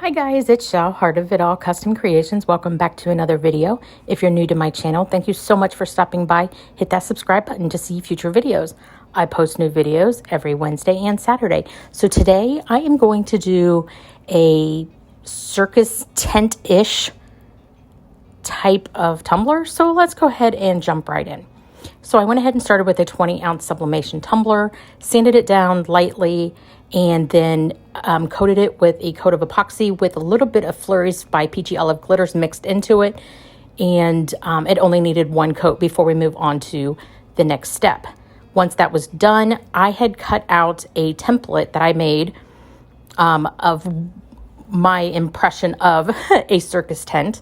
Hi guys, it's Shao, Heart of It All Custom Creations. Welcome back to another video. If you're new to my channel, thank you so much for stopping by. Hit that subscribe button to see future videos. I post new videos every Wednesday and Saturday. So today I am going to do a circus tent-ish type of tumbler. So let's go ahead and jump right in. So I went ahead and started with a 20-ounce sublimation tumbler, sanded it down lightly, and then coated it with a coat of epoxy with a little bit of flurries by Peachy Olive glitters mixed into it. And it only needed one coat before we move on to the next step. Once that was done, I had cut out a template that I made of my impression of a circus tent.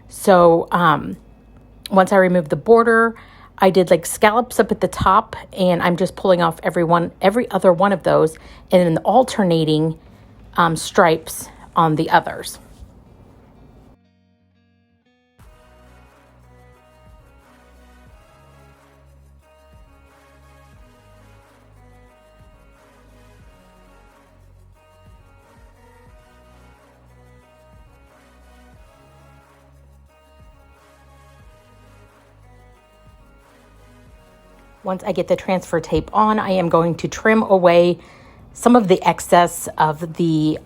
So once I removed the border, I did like scallops up at the top, and I'm just pulling off every other one of those, and then alternating stripes on the others. Once I get the transfer tape on, I am going to trim away some of the excess of the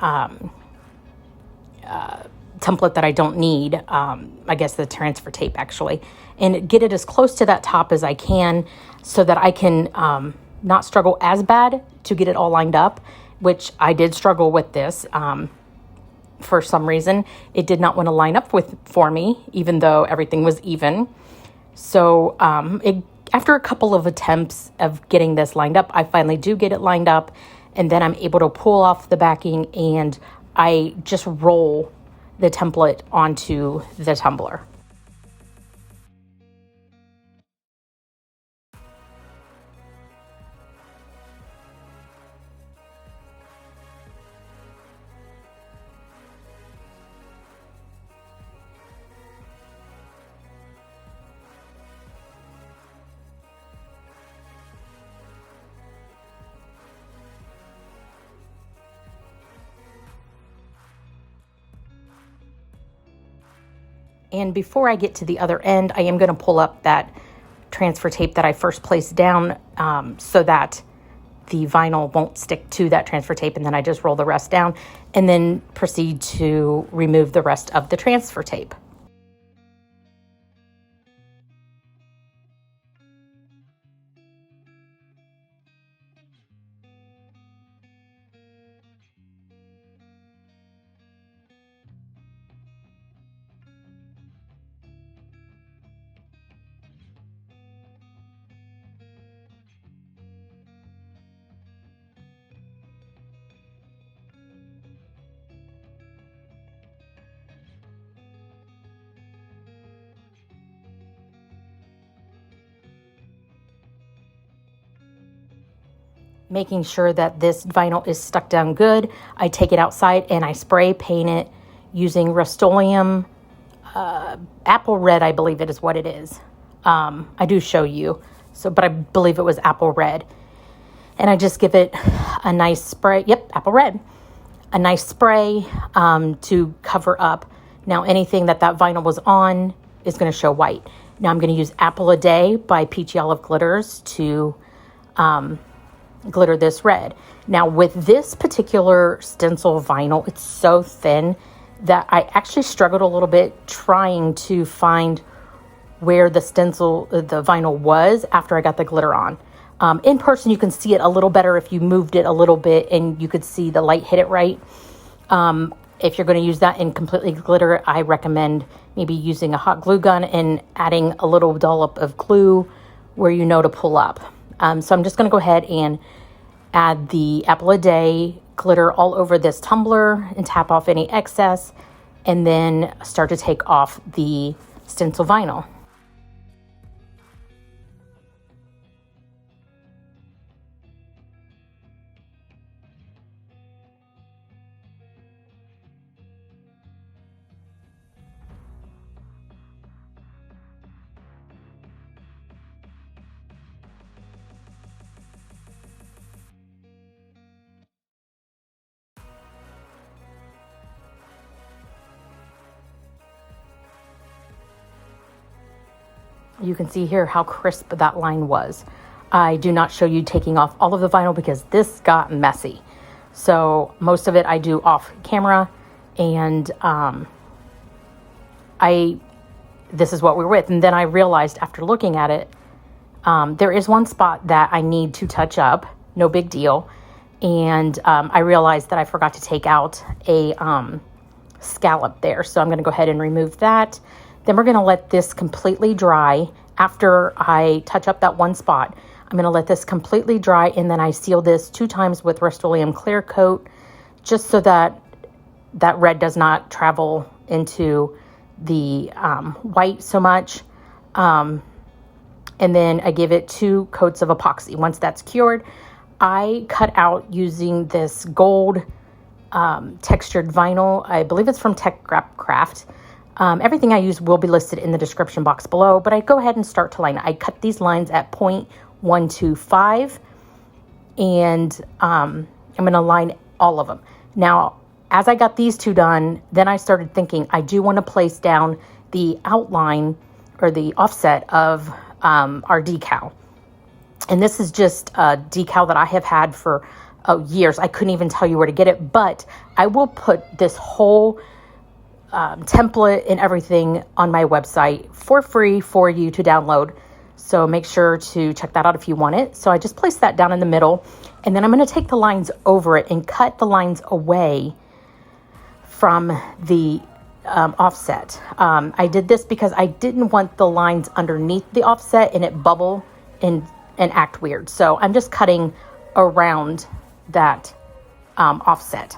template that I don't need, I guess the transfer tape actually, and get it as close to that top as I can so that I can not struggle as bad to get it all lined up, which I did struggle with this. For some reason, it did not want to line up for me, even though everything was even. So after a couple of attempts of getting this lined up, I finally do get it lined up, and then I'm able to pull off the backing and I just roll the template onto the tumbler. And before I get to the other end, I am going to pull up that transfer tape that I first placed down so that the vinyl won't stick to that transfer tape, and then I just roll the rest down and then proceed to remove the rest of the transfer tape. Making sure that this vinyl is stuck down good, I take it outside and I spray paint it using Rustoleum apple red, I believe it is what it is. I do show you, but I believe it was apple red. And I just give it a nice spray. Yep, apple red. A nice spray to cover up. Now anything that vinyl was on is going to show white. Now I'm going to use Ccdiy by Peachy Olive glitters to glitter this red. Now with this particular stencil vinyl, it's so thin that I actually struggled a little bit trying to find where the vinyl was after I got the glitter on. In person, you can see it a little better if you moved it a little bit and you could see the light hit it right. If you're going to use that in completely glitter, I recommend maybe using a hot glue gun and adding a little dollop of glue where you know to pull up. So I'm just going to go ahead and add the Ccdiy glitter all over this tumbler and tap off any excess, and then start to take off the stencil vinyl. You can see here how crisp that line was. I do not show you taking off all of the vinyl because this got messy. So most of it I do off camera, and this is what we're with. And then I realized after looking at it, there is one spot that I need to touch up, no big deal. And I realized that I forgot to take out a scallop there. So I'm gonna go ahead and remove that. Then we're gonna let this completely dry. After I touch up that one spot, I'm gonna let this completely dry, and then I seal this 2 times with Rustoleum clear coat, just so that that red does not travel into the white so much. And then I give it 2 coats of epoxy. Once that's cured, I cut out using this gold textured vinyl. I believe it's from Tech Craft. Everything I use will be listed in the description box below, but I go ahead and start to line. I cut these lines at 0.125, and I'm going to line all of them. Now, as I got these 2 done, then I started thinking I do want to place down the outline or the offset of our decal. And this is just a decal that I have had for years. I couldn't even tell you where to get it, but I will put this whole template and everything on my website for free for you to download. So make sure to check that out if you want it. So I just place that down in the middle, and then I'm going to take the lines over it and cut the lines away from the offset. I did this because I didn't want the lines underneath the offset and it bubble and act weird. So I'm just cutting around that offset.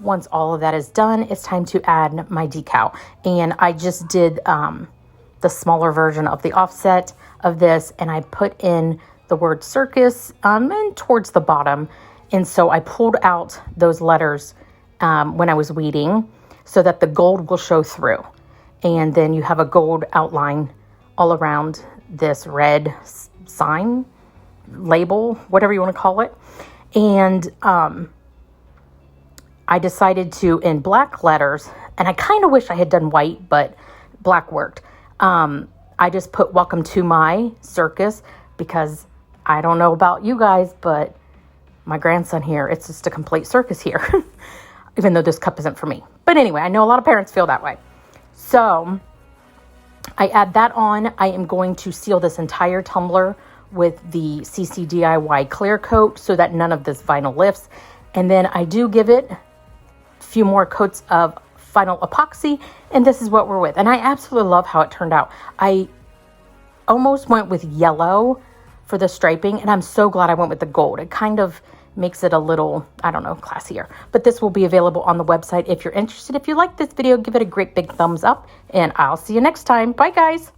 Once all of that is done, it's time to add my decal. And I just did the smaller version of the offset of this, and I put in the word Circus and towards the bottom. And so I pulled out those letters when I was weeding so that the gold will show through. And then you have a gold outline all around this red sign, label, whatever you want to call it. And I decided to, in black letters, and I kind of wish I had done white, but black worked. I just put welcome to my circus because I don't know about you guys, but my grandson here, it's just a complete circus here, even though this cup isn't for me. But anyway, I know a lot of parents feel that way. So I add that on. I am going to seal this entire tumbler with the Ccdiy clear coat so that none of this vinyl lifts. And then I do give it few more coats of final epoxy, and this is what we're with. And I absolutely love how it turned out. I almost went with yellow for the striping, and I'm so glad I went with the gold. It kind of makes it a little, I don't know, classier. But this will be available on the website if you're interested. If you like this video, give it a great big thumbs up, and I'll see you next time. Bye, guys.